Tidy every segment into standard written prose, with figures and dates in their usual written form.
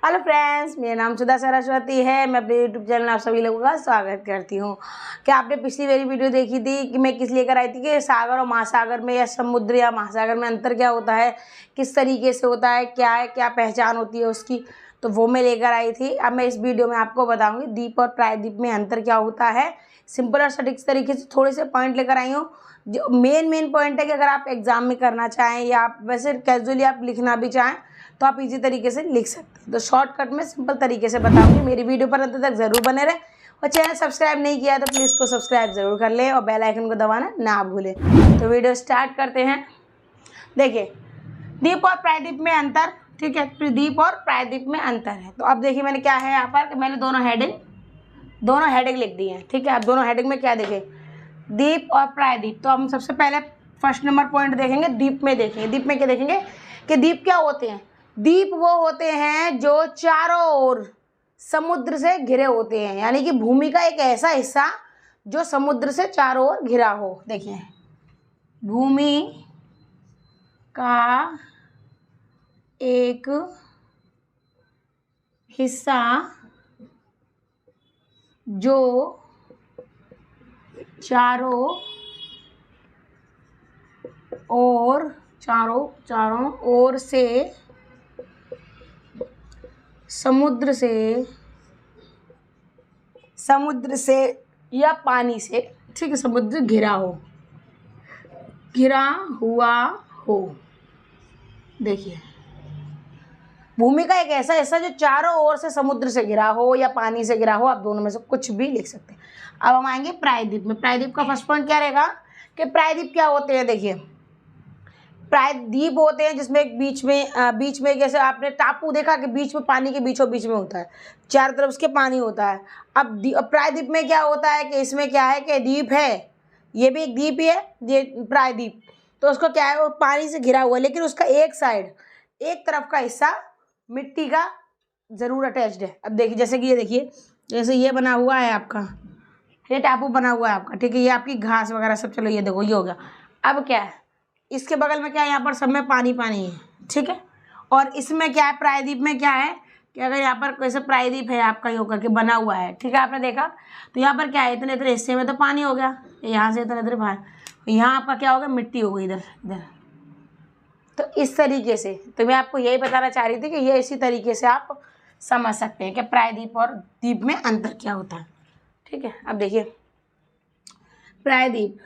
Hello friends, मेरा नाम सुधा सरस्वती है। मैं अपने यूट्यूब चैनल आप सभी लोगों का स्वागत करती हूँ। क्या आपने पिछली मेरी वीडियो देखी थी कि मैं किस लेकर आई थी कि सागर और महासागर में या समुद्र या महासागर में अंतर क्या होता है, किस तरीके से होता है, क्या है, क्या पहचान होती है उसकी, तो वो मैं लेकर आई थी। अब मैं इस वीडियो में आपको बताऊँगी द्वीप और प्रायद्वीप में अंतर क्या होता है। सिंपल और सटीक तरीके से थोड़े से पॉइंट लेकर आई हूँ। जो मेन पॉइंट है कि अगर आप एग्जाम में करना चाहें या आप वैसे कैजुअली आप लिखना भी चाहें तो आप इजी तरीके से लिख सकते हैं। तो शॉर्टकट में सिंपल तरीके से बताऊंगी। मेरी वीडियो पर अंत तक ज़रूर बने रहें और चैनल सब्सक्राइब नहीं किया है तो प्लीज़ इसको सब्सक्राइब ज़रूर कर लें और बेल आइकन को दबाना ना भूलें। तो वीडियो स्टार्ट करते हैं। देखिए, द्वीप और प्रायद्वीप में अंतर, ठीक है। द्वीप और प्रायद्वीप में अंतर है। तो अब देखिए मैंने क्या है यहाँ पर कि मैंने दोनों हेडिंग लिख दी हैं, ठीक है। अब दोनों हेडिंग में क्या देखें, द्वीप और प्रायद्वीप। तो हम सबसे पहले फर्स्ट नंबर पॉइंट देखेंगे, द्वीप में देखेंगे। द्वीप में क्या देखेंगे कि द्वीप क्या होते हैं। द्वीप वो होते हैं जो चारों ओर समुद्र से घिरे होते हैं, यानी कि भूमि का एक ऐसा हिस्सा जो समुद्र से चारों ओर घिरा हो। देखिए, भूमि का एक हिस्सा जो चारों ओर से समुद्र से या पानी से, ठीक है, समुद्र घिरा हुआ हो। देखिए, भूमि का एक ऐसा हिस्सा जो चारों ओर से समुद्र से घिरा हो या पानी से घिरा हो, आप दोनों में से कुछ भी लिख सकते हैं। अब हम आएंगे प्रायद्वीप में। प्रायद्वीप का फर्स्ट पॉइंट क्या रहेगा कि प्रायद्वीप क्या होते हैं। देखिए, प्रायद्वीप होते हैं जिसमें एक बीच में जैसे आपने टापू देखा कि बीच में पानी के बीचों बीच में होता है, चारों तरफ उसके पानी होता है। अब प्रायद्वीप में क्या होता है कि इसमें क्या है कि द्वीप है, ये भी एक द्वीप ही है, ये प्रायद्वीप। तो उसको क्या है, वो पानी से घिरा हुआ है, लेकिन उसका एक तरफ का हिस्सा मिट्टी का जरूर अटैच्ड है। अब देखिए, जैसे कि ये देखिए, जैसे ये बना हुआ है आपका, ये टापू बना हुआ है आपका, ठीक है। ये आपकी घास वगैरह सब, चलो ये देखो, ये हो गया। अब क्या है, इसके बगल में क्या है, यहाँ पर सब में पानी है, ठीक है। और इसमें क्या है, प्रायद्वीप में क्या है कि अगर यहाँ पर कैसे प्रायद्वीप है आपका यो करके बना हुआ है, ठीक है, आपने देखा, तो यहाँ पर क्या है, इतने इतने हिस्से में तो पानी हो गया, यहाँ से इतने इतने बाहर, यहाँ आपका क्या होगा, मिट्टी हो गई इधर इधर। तो इस तरीके से तो मैं आपको यही बताना चाह रही थी कि ये इसी तरीके से आप समझ सकते हैं कि प्रायद्वीप और द्वीप में अंतर क्या होता है, ठीक है। अब देखिए, प्रायद्वीप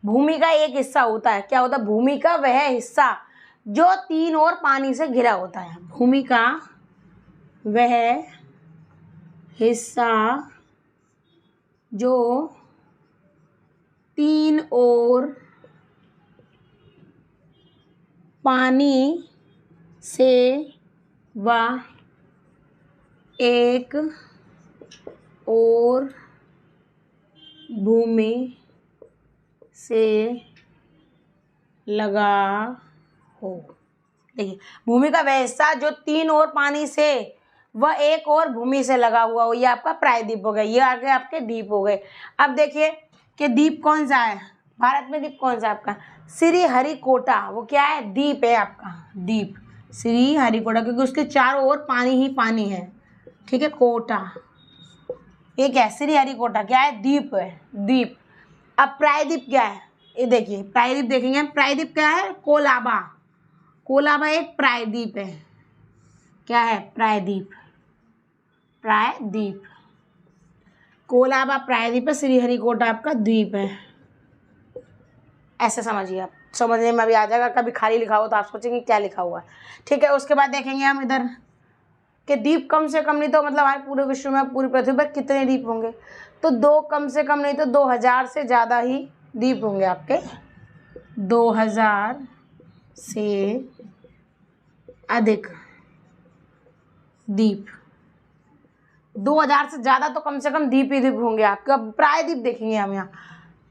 भूमि का एक हिस्सा होता है। क्या होता है, भूमि का वह हिस्सा जो तीन ओर पानी से घिरा होता है। भूमि का वह हिस्सा जो तीन ओर पानी से व एक और भूमि से लगा हो। देखिए, भूमि का वह हिस्सा जो तीन ओर पानी से व एक और भूमि से लगा हुआ हो, ये आपका प्रायद्वीप हो गया। ये आगे आपके द्वीप हो गए। अब देखिए कि द्वीप कौन सा है, भारत में द्वीप कौन सा है आपका, श्रीहरिकोटा। वो क्या है, द्वीप है आपका, द्वीप श्रीहरिकोटा, क्योंकि उसके चारों ओर पानी ही पानी है, ठीक है। कोटा, ये क्या है, श्रीहरिकोटा क्या है, द्वीप है, द्वीप। अब प्रायद्वीप क्या है, ये देखिए, प्रायद्वीप देखेंगे। प्रायद्वीप क्या है, कोलाबा एक प्रायद्वीप है। क्या है, प्रायद्वीप कोलाबा प्रायद्वीप है, श्रीहरिकोटा आपका द्वीप है। ऐसे समझिए, आप समझने में भी आ जाएगा। कभी खाली लिखा हो तो आप सोचेंगे क्या लिखा हुआ है, ठीक है। उसके बाद देखेंगे हम इधर कि द्वीप कम से कम नहीं तो मतलब हमारे पूरे विश्व में, पूरी पृथ्वी पर कितने द्वीप होंगे, तो दो, कम से कम नहीं तो 2000 से ज़्यादा ही द्वीप होंगे आपके। 2000 से अधिक द्वीप, 2000 से ज़्यादा तो कम से कम द्वीप ही द्वीप होंगे आपके। अब प्रायद्वीप देखेंगे हम यहाँ।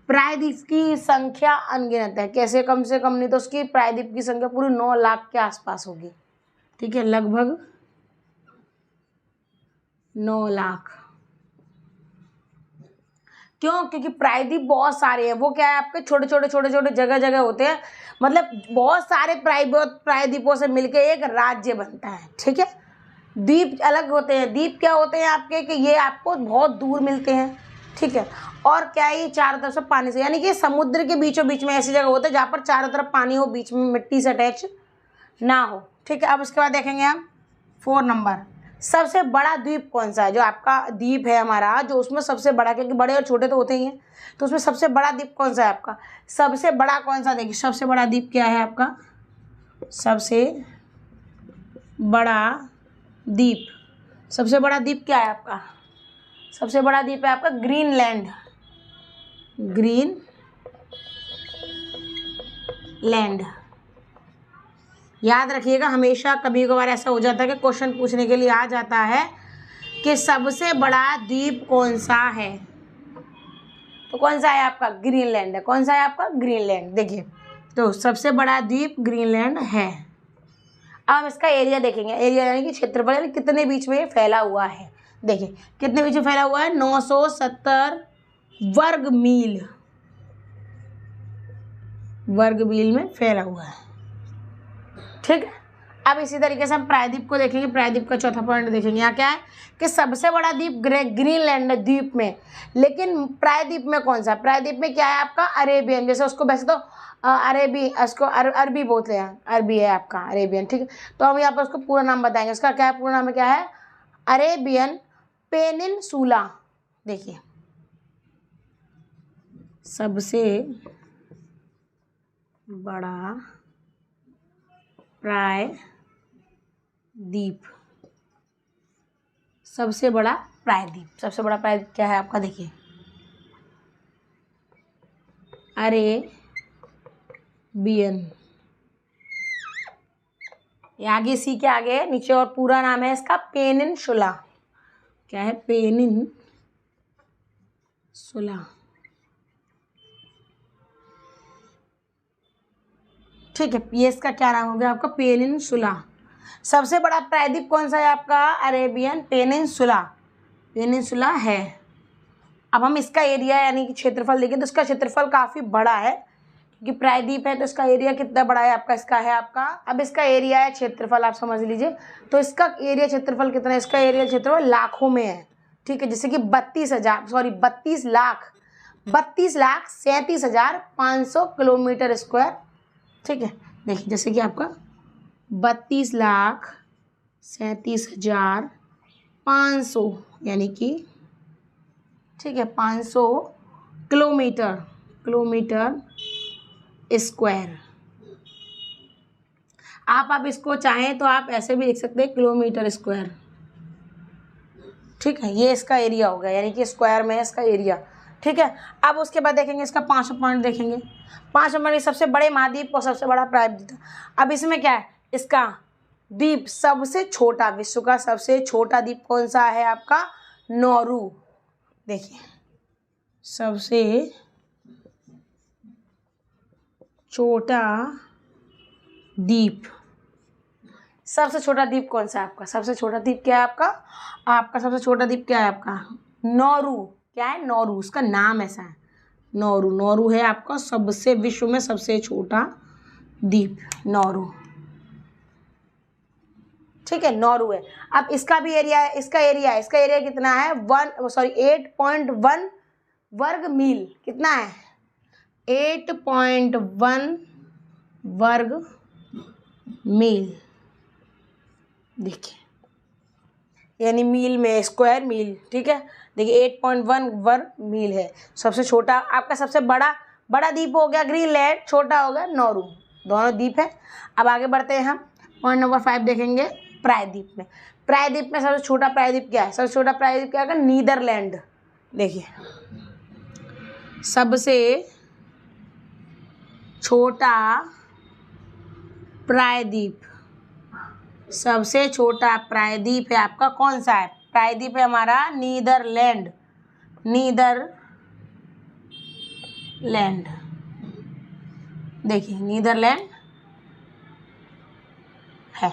प्रायद्वीप की संख्या अनगिनत है। कैसे कम से कम नहीं तो उसकी प्रायद्वीप की संख्या पूरी 9 लाख के आसपास होगी, ठीक है, लगभग 9 लाख। क्यों? क्योंकि प्रायद्वीप बहुत सारे हैं। वो क्या है आपके छोटे छोटे जगह जगह होते हैं, मतलब बहुत सारे प्रायद्वीपों से मिलके एक राज्य बनता है। ठीक है, द्वीप अलग होते हैं। द्वीप क्या होते हैं आपके कि ये आपको बहुत दूर मिलते हैं। ठीक है, और क्या है, ये चारों तरफ से पानी से, यानी कि समुद्र के बीचों बीच में ऐसी जगह होते हैं जहाँ पर चारों तरफ पानी हो, बीच में मिट्टी से अटैच ना हो। ठीक है, अब उसके बाद देखेंगे हम 4 नंबर, सबसे बड़ा द्वीप कौन सा है? जो आपका द्वीप है हमारा, जो उसमें सबसे बड़ा, क्योंकि बड़े और छोटे तो होते ही हैं, तो उसमें सबसे बड़ा द्वीप कौन सा है आपका? सबसे बड़ा कौन सा? देखिए सबसे बड़ा द्वीप क्या है आपका? सबसे बड़ा द्वीप, सबसे बड़ा द्वीप क्या है आपका? सबसे बड़ा द्वीप है आपका ग्रीनलैंड। ग्रीनलैंड याद रखिएगा हमेशा। कभी कभार ऐसा हो जाता है कि क्वेश्चन पूछने के लिए आ जाता है कि सबसे बड़ा द्वीप कौन सा है, तो कौन सा है आपका? ग्रीनलैंड है। कौन सा है आपका? ग्रीनलैंड। देखिए तो सबसे बड़ा द्वीप ग्रीनलैंड है। अब हम इसका एरिया देखेंगे, एरिया यानी कि क्षेत्रफल, यानी कितने बीच में ये फैला हुआ है। देखिए कितने बीच में फैला हुआ है? 970 वर्ग मील में फैला हुआ है। ठीक है, अब इसी तरीके से हम प्रायद्वीप को देखेंगे। प्रायद्वीप का चौथा पॉइंट देखेंगे। यहाँ क्या है कि सबसे बड़ा द्वीप ग्रीनलैंड द्वीप में, लेकिन प्रायद्वीप में कौन सा? प्रायद्वीप में क्या है आपका? अरेबियन। जैसे उसको वैसे तो अरबी बोलते हैं, अरबी है आपका, अरेबियन। ठीक है, तो हम यहाँ पर उसको पूरा नाम बताएंगे। उसका क्या है? पूरा नाम क्या है? Arabian peninsula. देखिए सबसे बड़ा प्रायद्वीप, सबसे बड़ा प्रायद्वीप, सबसे बड़ा प्रायद्वीप क्या है आपका? देखिए अरेबियन, ये आगे सी के आगे नीचे, और पूरा नाम है इसका पेनिनसुला। क्या है? पेनिनसुला। ठीक है, ये इसका क्या नाम हो गया आपका? पेनिनसुला। सबसे बड़ा प्रायद्वीप कौन सा है आपका? Arabian peninsula. पेनिनसुला है। अब हम इसका एरिया यानी कि क्षेत्रफल देखें तो इसका क्षेत्रफल काफ़ी बड़ा है, क्योंकि प्रायद्वीप है तो इसका एरिया कितना बड़ा है आपका? इसका है आपका, अब इसका एरिया है, क्षेत्रफल आप समझ लीजिए, तो इसका एरिया क्षेत्रफल कितना है? इसका एरिया क्षेत्रफल लाखों में है। ठीक है, जैसे कि 32,37,500 किलोमीटर स्क्वायर। ठीक है, देखिए जैसे कि आपका 32,37,500 यानी कि, ठीक है, 500 किलोमीटर स्क्वायर। आप इसको चाहें तो आप ऐसे भी लिख सकते हैं, किलोमीटर स्क्वायर। ठीक है, ये इसका एरिया हो गया, यानी कि स्क्वायर में है इसका एरिया। ठीक है, अब उसके बाद देखेंगे इसका 5वां पॉइंट देखेंगे। 5वां पॉइंट सबसे बड़े महाद्वीप और सबसे बड़ा प्रायद्वीप। अब इसमें क्या है? इसका द्वीप सबसे छोटा, विश्व का सबसे छोटा द्वीप कौन सा है आपका? नौरू। देखिए सबसे छोटा द्वीप, सबसे छोटा द्वीप कौन सा है आपका? सबसे छोटा द्वीप क्या है आपका? आपका सबसे छोटा द्वीप क्या है आपका? नौरू। क्या है? नौरू, उसका नाम ऐसा है, नौरू। नौरू है आपका सबसे, विश्व में सबसे छोटा द्वीप, नौरू। ठीक है, नौरू है। अब इसका भी एरिया है, इसका एरिया कितना है? 8.1 वर्ग मील। कितना है? 8.1 वर्ग मील। देखिए यानी मील में, स्क्वायर मील। ठीक है, देखिए 8.1 वर्ग मील है। सबसे छोटा आपका, सबसे बड़ा द्वीप हो गया ग्रीनलैंड, छोटा हो गया नौरू, दोनों द्वीप है। अब आगे बढ़ते हैं हम, पॉइंट नंबर 5 देखेंगे। प्रायद्वीप में, सबसे छोटा प्रायद्वीप क्या है? सबसे छोटा प्रायद्वीप क्या है? नीदरलैंड। देखिए सबसे छोटा प्रायद्वीप, सबसे छोटा प्रायद्वीप है आपका कौन सा है? प्रायद्वीप है हमारा नीदरलैंड। देखिए नीदरलैंड है।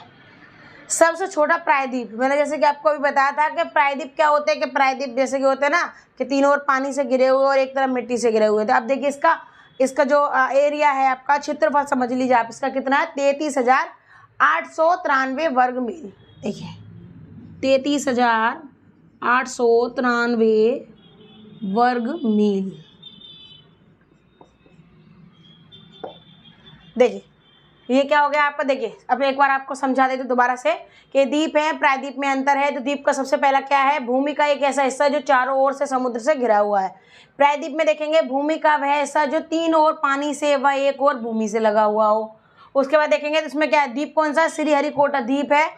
सबसे छोटा प्रायद्वीप, मैंने जैसे कि आपको अभी बताया था कि प्रायद्वीप क्या होते हैं, कि प्रायद्वीप जैसे कि होते हैं ना कि तीनों ओर पानी से घिरे हुए और एक तरफ मिट्टी से घिरे हुए। तो आप देखिए इसका जो एरिया है आपका, क्षेत्रफल समझ लीजिए आप, इसका कितना है 33,893 वर्ग मील। देखिए 33,893 वर्ग मील। देखिए ये क्या हो गया आपका। देखिए अब एक बार आपको समझा देते दोबारा से कि द्वीप है, प्रायद्वीप में अंतर है। तो द्वीप का सबसे पहला क्या है, भूमि का एक ऐसा हिस्सा जो चारों ओर से समुद्र से घिरा हुआ है। प्रायद्वीप में देखेंगे भूमि का वह हिस्सा जो तीन ओर पानी से व एक ओर भूमि से लगा हुआ हो। उसके बाद देखेंगे तो इसमें क्या है, द्वीप कौन सा, श्रीहरिकोटा द्वीप है।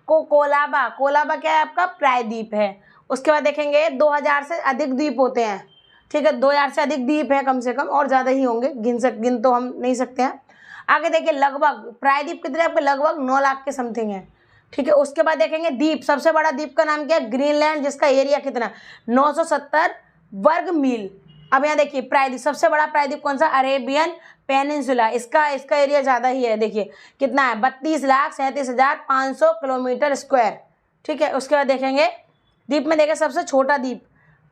कोलाबा, कोलाबा क्या है आपका, प्रायद्वीप है। उसके बाद देखेंगे 2000 से अधिक द्वीप होते हैं, ठीक है, 2000 से अधिक द्वीप है कम से कम, और ज़्यादा ही होंगे, गिन तो हम नहीं सकते हैं। आगे देखिए लगभग प्रायद्वीप कितने आपके, लगभग 9 लाख के समथिंग है, ठीक है। उसके बाद देखेंगे द्वीप, सबसे बड़ा द्वीप का नाम क्या है, ग्रीनलैंड, जिसका एरिया कितना 970 वर्ग मील। अब यहाँ देखिए प्रायद्वीप, सबसे बड़ा प्रायद्वीप कौन सा, अरेबियन पेनिनसुला, इसका एरिया ज़्यादा ही है। देखिए कितना है 32,37,500 किलोमीटर स्क्वायर, ठीक है। उसके बाद देखेंगे द्वीप में देखें सबसे छोटा द्वीप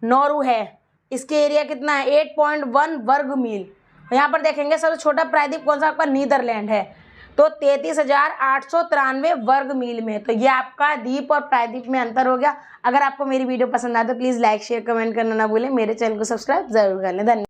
नौरू है, इसके एरिया कितना है 8.1 वर्ग मील। यहाँ पर देखेंगे सबसे छोटा प्रायद्वीप कौन सा आपका, नीदरलैंड है, तो 33,893 वर्ग मील में। तो ये आपका द्वीप और प्रायद्वीप में अंतर हो गया। अगर आपको मेरी वीडियो पसंद आए तो प्लीज़ लाइक शेयर कमेंट करना ना भूलें, मेरे चैनल को सब्सक्राइब जरूर कर लें। धन्यवाद।